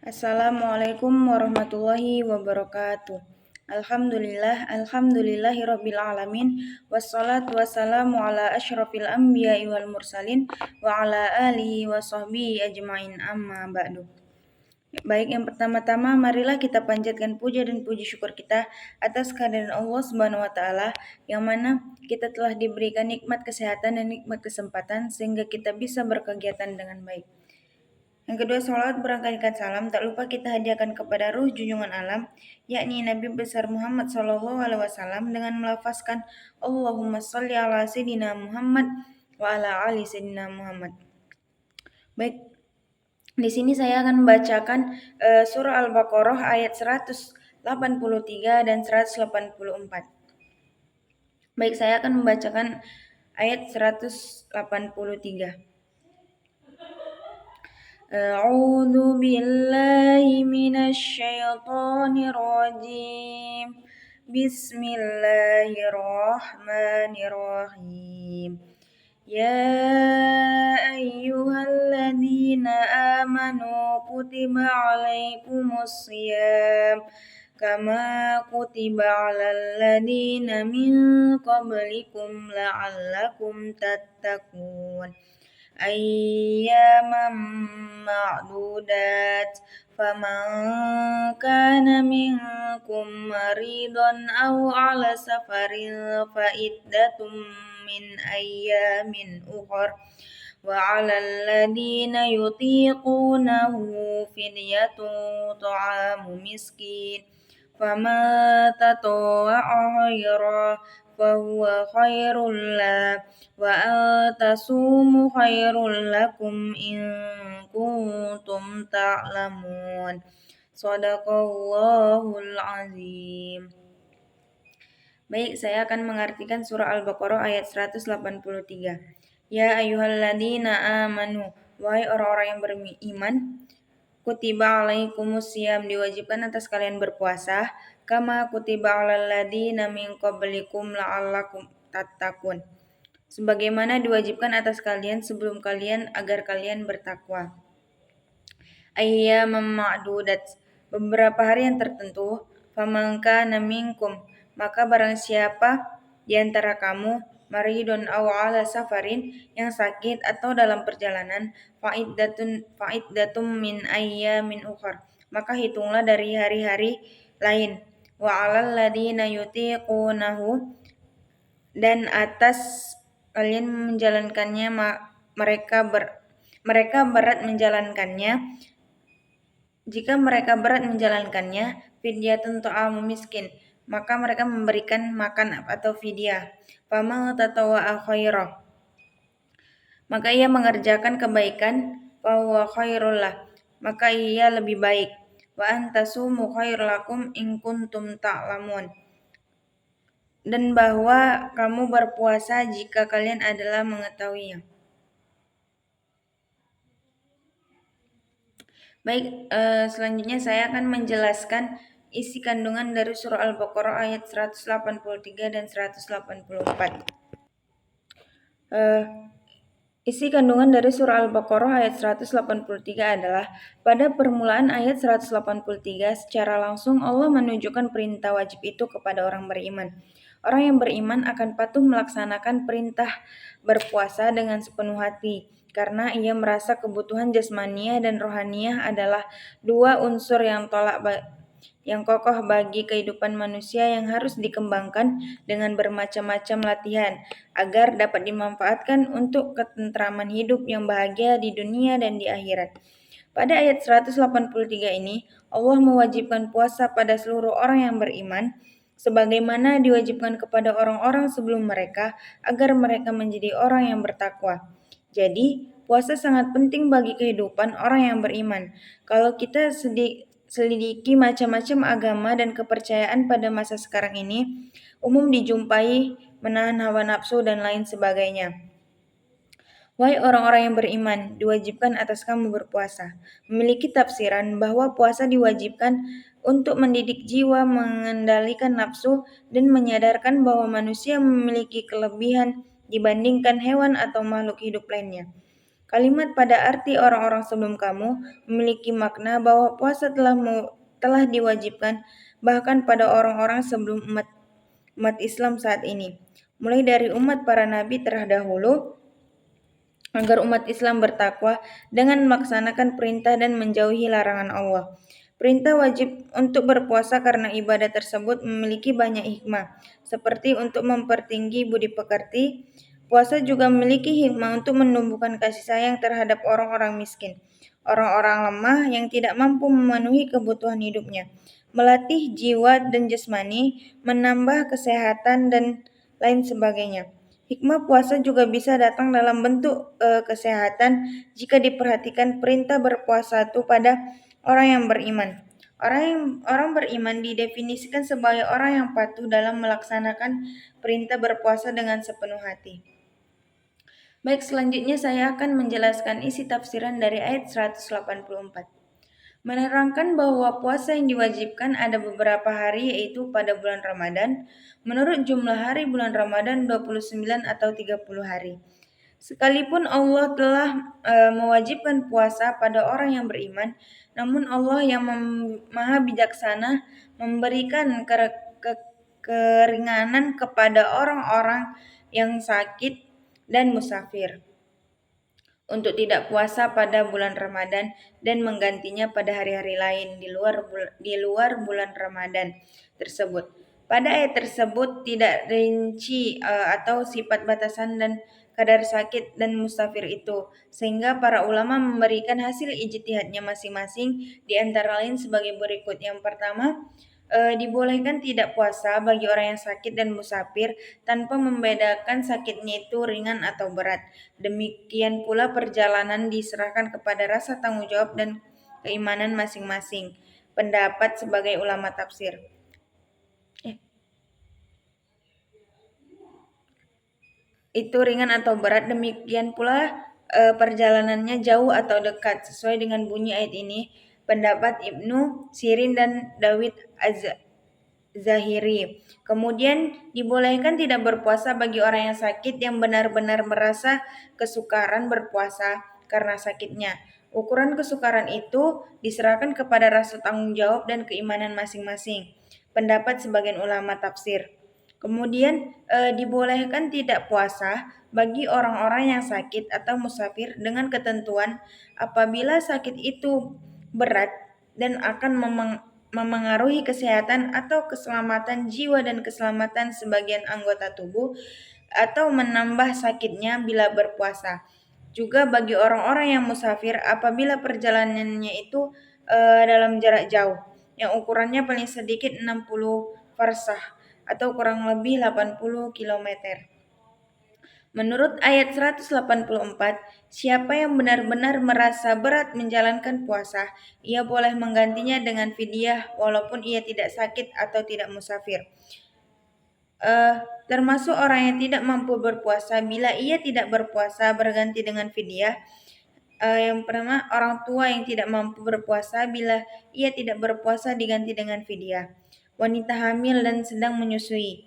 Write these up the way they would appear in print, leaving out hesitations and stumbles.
Assalamualaikum warahmatullahi wabarakatuh. Alhamdulillahirabbil alamin wassalatu wassalamu ala asyrafil anbiya'i wal mursalin wa ala alihi wa sahbihi ajmain amma ba'du. Baik, yang pertama-tama marilah kita panjatkan puja dan puji syukur kita atas kehadiran Allah Subhanahu wa taala yang mana kita telah diberikan nikmat kesehatan dan nikmat kesempatan sehingga kita bisa berkegiatan dengan baik. Yang kedua, salawat berangkatkan salam tak lupa kita hadiahkan kepada ruh junjungan alam, yakni Nabi besar Muhammad SAW dengan melafazkan Allahumma sholli ala sayyidina Muhammad wa ala ali sayyidina Muhammad. Baik, di sini saya akan membacakan surah Al-Baqarah ayat 183 dan 184. Baik, saya akan membacakan ayat 183. A'udzu billahi minasy syaithanir rajim. Bismillahirrahmanirrahim. Ya ayyuhalladzina amanu kutiba alaikumus shiyam kama kutiba alal ladzina min qablikum la'allakum tattaqun. Ayyaman ma'dudat faman kana minkum maridan aw ala safarin fa iddatum min ayyamin ukhra wa 'alal ladzina yutiqunahu fidyatun ta'amu miskin faman tatawwa'a khairan fahuwa khairul lah wa antasumu khairul lakum in kuntum ta'lamun. Shadaqallahul azim. Baik, saya akan mengartikan surah Al-Baqarah ayat 183. Ya ayyuhalladzina amanu, wahai orang-orang yang beriman, kutiba alaikumus syiyam, diwajibkan atas kalian berpuasa, kama kutiba alal ladzina min qablikum la'allakum tattaqun, sebagaimana diwajibkan atas kalian sebelum kalian agar kalian bertakwa. Ayyaman ma'dudat, beberapa hari yang tertentu, faman kana minkum, maka barang siapa di antara kamu maridun aw ala safarin, yang sakit atau dalam perjalanan, fa'iddatum min ayyamin ukhra, maka hitunglah dari hari-hari lain. Wa 'alal ladzina yutiqunahu, dan atas kalian menjalankannya mereka berat menjalankannya. Jika mereka berat menjalankannya, fidyatun ta'amu miskin, maka mereka memberikan makan atau fidyah. Faman tatawwa'a khairan, maka ia mengerjakan kebaikan, fahuwa khairul lah, maka ia lebih baik. Wa antasumu khairul lakum in kuntum ta'lamun, dan bahwa kamu berpuasa jika kalian adalah mengetahuinya. Baik, selanjutnya saya akan menjelaskan isi kandungan dari surah Al-Baqarah ayat 183 dan 184. Isi kandungan dari surah Al-Baqarah ayat 183 adalah, pada permulaan ayat 183 secara langsung Allah menunjukkan perintah wajib itu kepada orang beriman. Orang yang beriman akan patuh melaksanakan perintah berpuasa dengan sepenuh hati, karena ia merasa kebutuhan jasmaniah dan rohaniah adalah dua unsur yang kokoh bagi kehidupan manusia yang harus dikembangkan dengan bermacam-macam latihan agar dapat dimanfaatkan untuk ketentraman hidup yang bahagia di dunia dan di akhirat. Pada ayat 183 ini, Allah mewajibkan puasa pada seluruh orang yang beriman, sebagaimana diwajibkan kepada orang-orang sebelum mereka agar mereka menjadi orang yang bertakwa. Jadi, puasa sangat penting bagi kehidupan orang yang beriman. Kalau kita selidiki macam-macam agama dan kepercayaan pada masa sekarang ini, umum dijumpai menahan hawa nafsu dan lain sebagainya. Wahai orang-orang yang beriman, diwajibkan atas kamu berpuasa. Memiliki tafsiran bahwa puasa diwajibkan untuk mendidik jiwa, mengendalikan nafsu, dan menyadarkan bahwa manusia memiliki kelebihan dibandingkan hewan atau makhluk hidup lainnya. Kalimat pada arti orang-orang sebelum kamu memiliki makna bahwa puasa telah diwajibkan bahkan pada orang-orang sebelum umat Islam saat ini, mulai dari umat para nabi terdahulu, agar umat Islam bertakwa dengan melaksanakan perintah dan menjauhi larangan Allah. Perintah wajib untuk berpuasa karena ibadah tersebut memiliki banyak hikmah, seperti untuk mempertinggi budi pekerti. Puasa juga memiliki hikmah untuk menumbuhkan kasih sayang terhadap orang-orang miskin, orang-orang lemah yang tidak mampu memenuhi kebutuhan hidupnya, melatih jiwa dan jasmani, menambah kesehatan, dan lain sebagainya. Hikmah puasa juga bisa datang dalam bentuk kesehatan jika diperhatikan perintah berpuasa itu pada orang yang beriman. Orang beriman didefinisikan sebagai orang yang patuh dalam melaksanakan perintah berpuasa dengan sepenuh hati. Baik, selanjutnya saya akan menjelaskan isi tafsiran dari ayat 184. Menerangkan bahwa puasa yang diwajibkan ada beberapa hari, yaitu pada bulan Ramadan. Menurut jumlah hari bulan Ramadan 29 atau 30 hari. Sekalipun Allah telah mewajibkan puasa pada orang yang beriman, namun Allah yang maha bijaksana memberikan keringanan kepada orang-orang yang sakit dan musafir untuk tidak puasa pada bulan Ramadan dan menggantinya pada hari-hari lain di luar bulan Ramadan tersebut. Pada ayat tersebut tidak rinci atau sifat batasan dan kadar sakit dan musafir itu, sehingga para ulama memberikan hasil ijtihadnya masing-masing, di antara lain sebagai berikut. Yang pertama, dibolehkan tidak puasa bagi orang yang sakit dan musafir tanpa membedakan sakitnya itu ringan atau berat. Demikian pula perjalanan diserahkan kepada rasa tanggung jawab dan keimanan masing-masing. Pendapat sebagai ulama tafsir. Itu ringan atau berat, demikian pula perjalanannya jauh atau dekat, sesuai dengan bunyi ayat ini. Pendapat Ibnu Sirin dan Dawid Zahiri. Kemudian dibolehkan tidak berpuasa bagi orang yang sakit yang benar-benar merasa kesukaran berpuasa karena sakitnya. Ukuran kesukaran itu diserahkan kepada rasa tanggung jawab dan keimanan masing-masing. Pendapat sebagian ulama tafsir. Kemudian dibolehkan tidak puasa bagi orang-orang yang sakit atau musafir dengan ketentuan apabila sakit itu berat dan akan memengaruhi kesehatan atau keselamatan jiwa dan keselamatan sebagian anggota tubuh atau menambah sakitnya bila berpuasa. Juga bagi orang-orang yang musafir apabila perjalanannya itu dalam jarak jauh yang ukurannya paling sedikit 60 farsah atau kurang lebih 80 km. Menurut ayat 184, siapa yang benar-benar merasa berat menjalankan puasa, ia boleh menggantinya dengan fidyah walaupun ia tidak sakit atau tidak musafir. Termasuk orang yang tidak mampu berpuasa, bila ia tidak berpuasa berganti dengan fidyah. Yang pertama, orang tua yang tidak mampu berpuasa, bila ia tidak berpuasa diganti dengan fidyah. Wanita hamil dan sedang menyusui.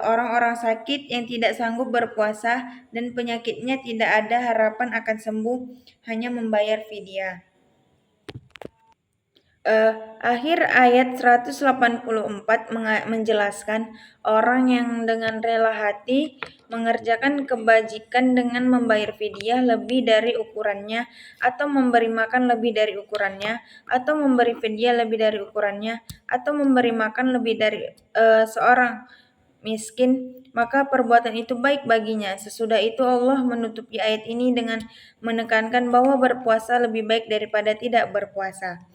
Orang-orang sakit yang tidak sanggup berpuasa dan penyakitnya tidak ada harapan akan sembuh, hanya membayar fidyah. Akhir ayat 184 menjelaskan orang yang dengan rela hati mengerjakan kebajikan dengan membayar fidyah lebih dari ukurannya, atau memberi makan lebih dari ukurannya, atau memberi fidyah lebih dari ukurannya, atau memberi makan lebih dari seorang miskin, maka perbuatan itu baik baginya. Sesudah itu Allah menutupi ayat ini dengan menekankan bahwa berpuasa lebih baik daripada tidak berpuasa.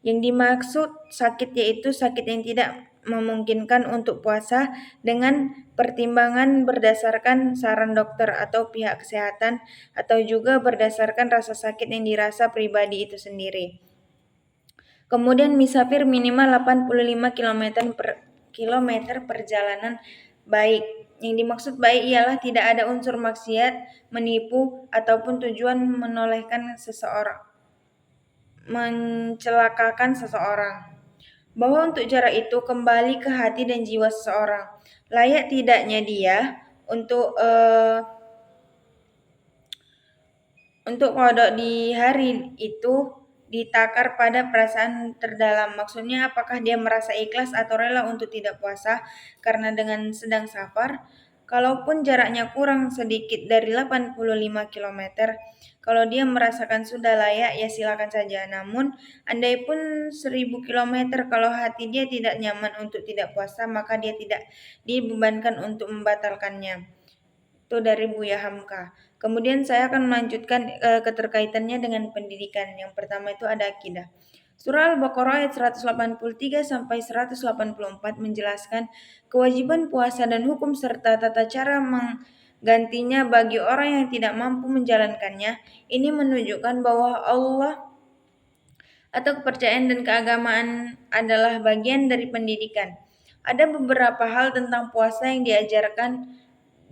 Yang dimaksud sakit yaitu sakit yang tidak memungkinkan untuk puasa dengan pertimbangan berdasarkan saran dokter atau pihak kesehatan, atau juga berdasarkan rasa sakit yang dirasa pribadi itu sendiri. Kemudian musafir minimal 85 km perjalanan baik. Yang dimaksud baik ialah tidak ada unsur maksiat, menipu, ataupun tujuan mencelakakan seseorang. Bahwa untuk jarak itu kembali ke hati dan jiwa seseorang. Layak tidaknya dia untuk Untuk kodok di hari itu ditakar pada perasaan terdalam. Maksudnya apakah dia merasa ikhlas atau rela untuk tidak puasa karena dengan sedang safar. Kalaupun jaraknya kurang sedikit dari 85 kilometer, kalau dia merasakan sudah layak ya silakan saja. Namun andai pun 1000 kilometer kalau hati dia tidak nyaman untuk tidak puasa, maka dia tidak dibebankan untuk membatalkannya. Itu dari Buya Hamka. Kemudian saya akan melanjutkan keterkaitannya dengan pendidikan. Yang pertama itu ada akidah. Surah Al-Baqarah ayat 183 sampai 184 menjelaskan kewajiban puasa dan hukum serta tata cara menggantinya bagi orang yang tidak mampu menjalankannya. Ini menunjukkan bahwa Allah atau kepercayaan dan keagamaan adalah bagian dari pendidikan. Ada beberapa hal tentang puasa yang diajarkan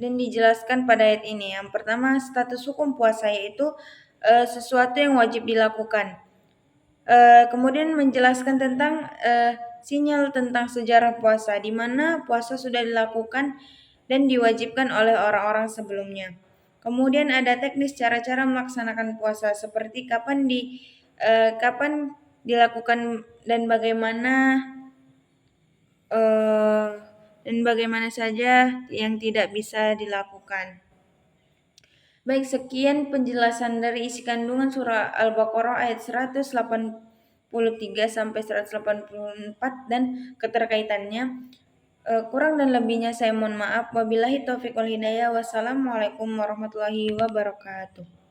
dan dijelaskan pada ayat ini. Yang pertama, status hukum puasa yaitu sesuatu yang wajib dilakukan. Kemudian menjelaskan tentang sinyal tentang sejarah puasa, di mana puasa sudah dilakukan dan diwajibkan oleh orang-orang sebelumnya. Kemudian ada teknis cara-cara melaksanakan puasa, seperti kapan dilakukan dan eh, bagaimana saja yang tidak bisa dilakukan. Baik, sekian penjelasan dari isi kandungan surah Al-Baqarah ayat 183 sampai 184 dan keterkaitannya. Kurang dan lebihnya saya mohon maaf. Wabillahi taufiq wal hidayah. Wassalamualaikum warahmatullahi wabarakatuh.